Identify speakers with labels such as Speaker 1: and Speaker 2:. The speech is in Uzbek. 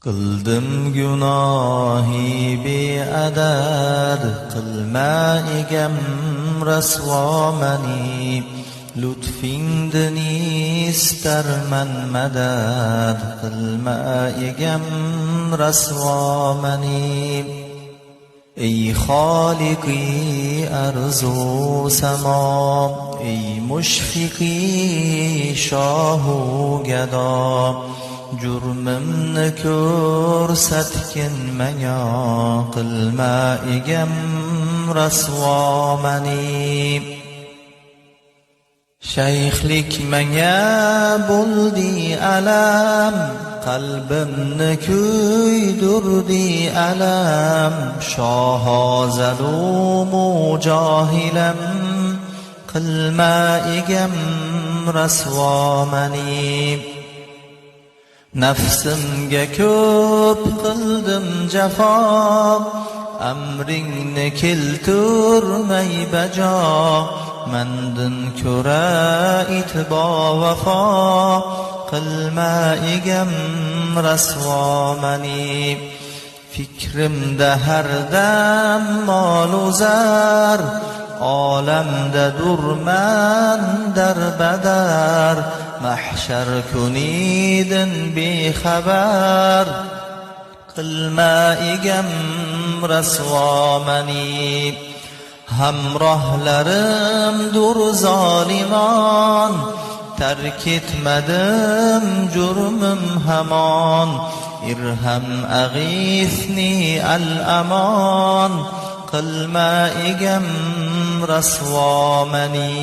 Speaker 1: Qildim gunohi beadad, qilma egam rasvo mani. Lutfingdan istarman madad, qilma egam rasvo mani. Ey xoliqi arzu samo, ey mushfiqi shohu gado, jurmimni ko'rsatgin menga, qilma egam rasvo mani. Shayxlik menga bo'ldi alam, qalbimni kuydirdi alam. Shoho zalumu johilam, qilma egam rasvo mani. Nafsimga ko'p qildim jafo, amringni keltirmay bajo. Mandin ko'ra itbo vafo, qilma egam rasvo mani. Fikrimda har dam molu zar, olamda durman darbadar. Mahshar kunidin bexabar, qilma egam rasvo mani. Hamrohlarimdur zolimon, tark etmadim jurmim hamon. Irham ag'ithni al-amon, qilma egam rasvo mani.